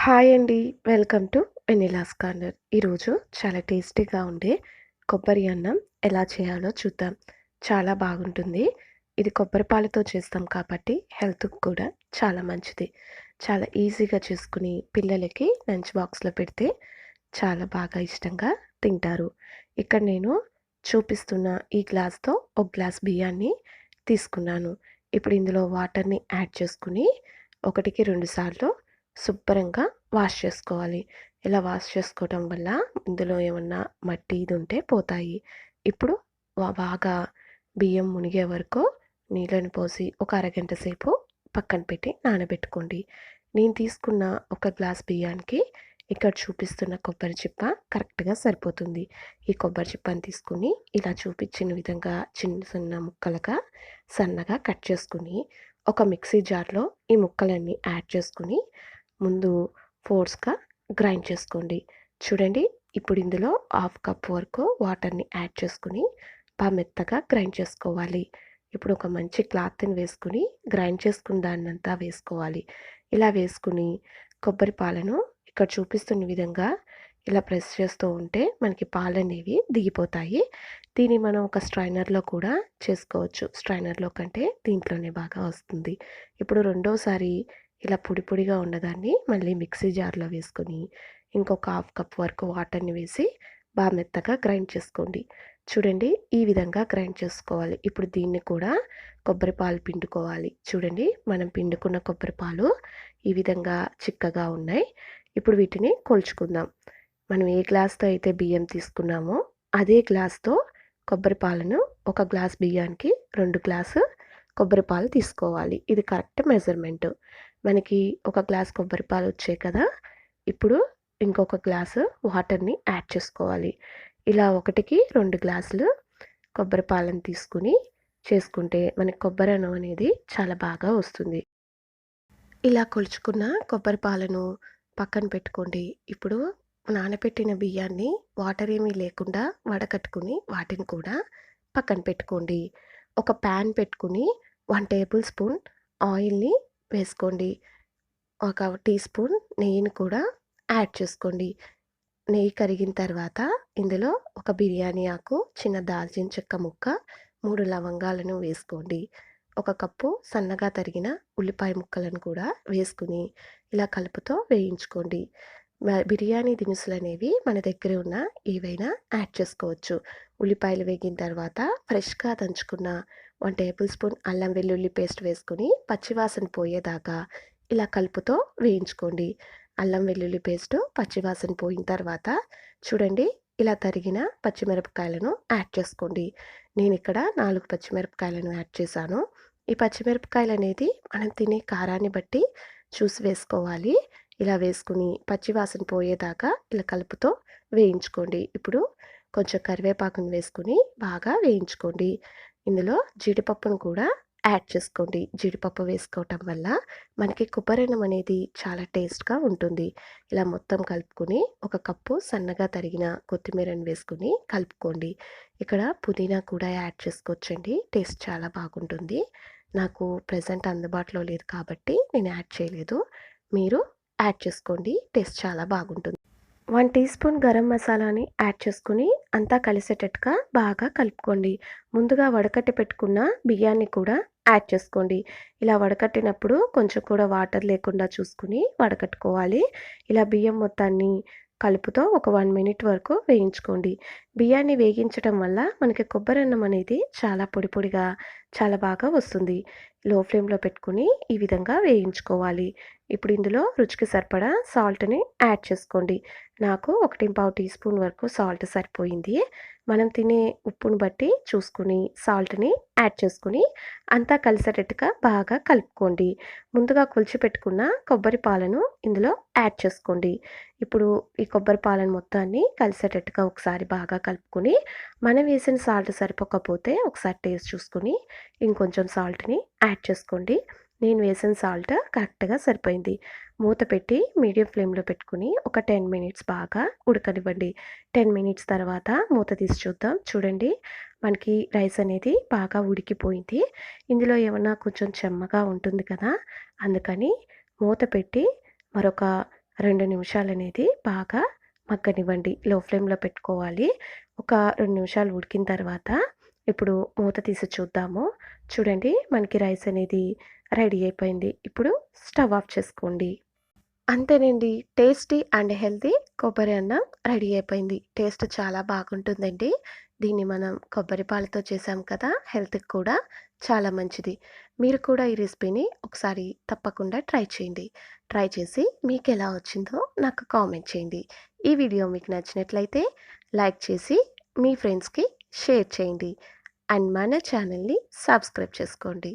Hi అండి. Welcome to vanilla's corner. ఈరోజు చాలా టేస్టీగా ఉండే కొబ్బరి అన్నం ఎలా చేయాలో చూద్దాం. చాలా బాగుంటుంది. ఇది కొబ్బరి పాలతో చేస్తాం కాబట్టి హెల్త్‌కి కూడా చాలా మంచిది. చాలా ఈజీగా చేసుకుని పిల్లలకి లంచ్ బాక్స్‌లో పెడితే చాలా బాగా ఇష్టంగా తింటారు. ఇక్కడ నేను చూపిస్తున్న ఈ గ్లాస్‌తో ఒక గ్లాస్ బియ్యాన్ని తీసుకున్నాను. ఇప్పుడు ఇందులో వాటర్‌ని యాడ్ చేసుకొని 1కి 2 సార్లు శుభ్రంగా వాష్ చేసుకోవాలి. ఇలా వాష్ చేసుకోవటం వల్ల ఇందులో ఏమన్నా మట్టి ఇది ఉంటే పోతాయి. ఇప్పుడు బాగా బియ్యం మునిగే వరకు నీళ్ళని పోసి ఒక అరగంట సేపు పక్కన పెట్టి నానబెట్టుకోండి. నేను తీసుకున్న ఒక గ్లాస్ బియ్యానికి ఇక్కడ చూపిస్తున్న కొబ్బరి చిప్ప కరెక్ట్‌గా సరిపోతుంది. ఈ కొబ్బరి చిప్పని తీసుకొని ఇలా చూపించిన విధంగా చిన్న చిన్న ముక్కలుగా సన్నగా కట్ చేసుకొని ఒక మిక్సీ జార్‌లో ఈ ముక్కలన్నీ యాడ్ చేసుకొని ముందు ఫోర్స్‌గా గ్రైండ్ చేసుకోండి. చూడండి, ఇప్పుడు ఇందులో హాఫ్ కప్ వరకు వాటర్‌ని యాడ్ చేసుకొని మెత్తగా గ్రైండ్ చేసుకోవాలి. ఇప్పుడు ఒక మంచి క్లాత్‌ని వేసుకొని గ్రైండ్ చేసుకున్న దాన్నంతా వేసుకోవాలి. ఇలా వేసుకొని కొబ్బరి పాలను ఇక్కడ చూపిస్తున్న విధంగా ఇలా ప్రెస్ చేస్తూ ఉంటే మనకి పాలనేవి దిగిపోతాయి. దీన్ని మనం ఒక స్ట్రైనర్‌లో కూడా చేసుకోవచ్చు. స్ట్రైనర్‌లో కంటే దీంట్లోనే బాగా వస్తుంది. ఇప్పుడు రెండోసారి ఇలా పొడి పొడిగా ఉన్నదాన్ని మళ్ళీ మిక్సీ జార్‌లో వేసుకొని ఇంకొక హాఫ్ కప్ వరకు వాటర్‌ని వేసి మెత్తగా గ్రైండ్ చేసుకోండి. చూడండి, ఈ విధంగా గ్రైండ్ చేసుకోవాలి. ఇప్పుడు దీన్ని కూడా కొబ్బరి పాలు పిండుకోవాలి. చూడండి, మనం పిండుకున్న కొబ్బరి పాలు ఈ విధంగా చిక్కగా ఉన్నాయి. ఇప్పుడు వీటిని కొలుచుకుందాం. మనం ఏ గ్లాస్‌తో అయితే బియ్యం తీసుకున్నామో అదే గ్లాస్‌తో కొబ్బరి పాలను ఒక గ్లాస్ బియ్యానికి 2 గ్లాసు కొబ్బరి పాలు తీసుకోవాలి. ఇది కరెక్ట్ మెజర్‌మెంటు. మనకి ఒక గ్లాస్ కొబ్బరి పాలు వచ్చాయి కదా! ఇప్పుడు ఇంకొక గ్లాసు వాటర్‌ని యాడ్ చేసుకోవాలి. ఇలా 1కి 2 గ్లాసులు కొబ్బరి పాలను తీసుకొని చేసుకుంటే మనకి కొబ్బరి అన్నం అనేది చాలా బాగా వస్తుంది. ఇలా కొలుచుకున్న కొబ్బరి పాలను పక్కన పెట్టుకోండి. ఇప్పుడు నానబెట్టిన బియ్యాన్ని వాటర్ ఏమీ లేకుండా వడకట్టుకుని వాటిని కూడా పక్కన పెట్టుకోండి. ఒక ప్యాన్ పెట్టుకుని 1 టేబుల్ స్పూన్ ఆయిల్‌ని వేసుకోండి. ఒక టీ స్పూన్ నెయ్యిని కూడా యాడ్ చేసుకోండి. నెయ్యి కరిగిన తర్వాత ఇందులో ఒక బిర్యానీ ఆకు, చిన్న దాల్చిన చెక్క ముక్క, 3 లవంగాలను వేసుకోండి. ఒక కప్పు సన్నగా తరిగిన ఉల్లిపాయ ముక్కలను కూడా వేసుకుని ఇలా కలుపుతో వేయించుకోండి. బిర్యానీ దినుసులనేవి మన దగ్గర ఉన్న ఏవైనా యాడ్ చేసుకోవచ్చు. ఉల్లిపాయలు వేగిన తర్వాత ఫ్రెష్‌గా దంచుకున్న 1 టేబుల్ స్పూన్ అల్లం వెల్లుల్లి పేస్ట్ వేసుకొని పచ్చివాసన పోయేదాకా ఇలా కలుపుతో వేయించుకోండి. అల్లం వెల్లుల్లి పేస్టు పచ్చివాసన పోయిన తర్వాత చూడండి, ఇలా తరిగిన పచ్చిమిరపకాయలను యాడ్ చేసుకోండి. నేనిక్కడ 4 పచ్చిమిరపకాయలను యాడ్ చేశాను. ఈ పచ్చిమిరపకాయలనేది మనం తినే కారాన్ని బట్టి చూసి వేసుకోవాలి. ఇలా వేసుకుని పచ్చివాసన పోయేదాకా ఇలా కలుపుతో వేయించుకోండి. ఇప్పుడు కొంచెం కరివేపాకుని వేసుకొని బాగా వేయించుకోండి. ఇందులో జీడిపప్పును కూడా యాడ్ చేసుకోండి. జీడిపప్పు వేసుకోవటం వల్ల మనకి కొబ్బరన్నం అనేది చాలా టేస్ట్‌గా ఉంటుంది. ఇలా మొత్తం కలుపుకొని ఒక కప్పు సన్నగా తరిగిన కొత్తిమీరని వేసుకొని కలుపుకోండి. ఇక్కడ పుదీనా కూడా యాడ్ చేసుకోవచ్చండి. టేస్ట్ చాలా బాగుంటుంది. నాకు ప్రెజెంట్ అందుబాటులో లేదు కాబట్టి నేను యాడ్ చేయలేదు. మీరు యాడ్ చేసుకోండి. టేస్ట్ చాలా బాగుంటుంది. 1 టీ స్పూన్ గరం మసాలాని యాడ్ చేసుకొని అంతా కలిసేటట్టుగా బాగా కలుపుకోండి. ముందుగా వడకట్టి పెట్టుకున్న బియ్యాన్ని కూడా యాడ్ చేసుకోండి. ఇలా వడకట్టినప్పుడు కొంచెం కూడా వాటర్ లేకుండా చూసుకొని వడకట్టుకోవాలి. ఇలా బియ్యం మొత్తాన్ని కలుపుతో ఒక 1 మినిట్ వరకు వేయించుకోండి. బియ్యాన్ని వేగించడం వల్ల మనకి కొబ్బరన్నం అనేది చాలా పొడి పొడిగా చాలా బాగా వస్తుంది. లో ఫ్లేమ్‌లో పెట్టుకొని ఈ విధంగా వేయించుకోవాలి. ఇప్పుడు ఇందులో రుచికి సరిపడా సాల్ట్‌ని యాడ్ చేసుకోండి. నాకు 1 టీ స్పూన్ వరకు సాల్ట్ సరిపోయింది. మనం తినే ఉప్పును బట్టి చూసుకొని సాల్ట్‌ని యాడ్ చేసుకొని అంతా కలిసేటట్టుగా బాగా కలుపుకోండి. ముందుగా కొలిచిపెట్టుకున్న కొబ్బరి పాలను ఇందులో యాడ్ చేసుకోండి. ఇప్పుడు ఈ కొబ్బరి పాలను మొత్తాన్ని కలిసేటట్టుగా ఒకసారి బాగా కలుపుకొని మనం వేసిన సాల్ట్ సరిపోకపోతే ఒకసారి టేస్ట్ చూసుకొని ఇంకొంచెం సాల్ట్‌ని యాడ్ చేసుకోండి. నేను వేసిన సాల్ట్ కరెక్ట్‌గా సరిపోయింది. మూత పెట్టి మీడియం ఫ్లేమ్‌లో పెట్టుకొని ఒక 10 మినిట్స్ బాగా ఉడకనివ్వండి. 10 మినిట్స్ తర్వాత మూత తీసి చూద్దాం. చూడండి, మనకి రైస్ అనేది బాగా ఉడికిపోయింది. ఇందులో ఏమన్నా కొంచెం చెమ్మగా ఉంటుంది కదా! అందుకని మూత పెట్టి మరొక 2 నిమిషాలనేది బాగా మగ్గనివ్వండి. లో ఫ్లేమ్‌లో పెట్టుకోవాలి. ఒక 2 నిమిషాలు ఉడికిన తర్వాత ఇప్పుడు మూత తీసి చూద్దాము. చూడండి మనకి రైస్ అనేది రెడీ అయిపోయింది. ఇప్పుడు స్టవ్ ఆఫ్ చేసుకోండి. అంతేనండి. టేస్టీ అండ్ హెల్తీ కొబ్బరి అన్నం రెడీ అయిపోయింది. టేస్ట్ చాలా బాగుంటుందండి. దీన్ని మనం కొబ్బరి పాలతో చేసాం కదా! హెల్త్‌కి కూడా చాలా మంచిది. మీరు కూడా ఈ రెసిపీని ఒకసారి తప్పకుండా ట్రై చేయండి. ట్రై చేసి మీకెలా వచ్చిందో నాకు కామెంట్ చేయండి. ఈ వీడియో మీకు నచ్చినట్లయితే లైక్ చేసి మీ ఫ్రెండ్స్‌కి షేర్ చేయండి. అండ్ మన ఛానల్‌ని సబ్స్క్రైబ్ చేసుకోండి.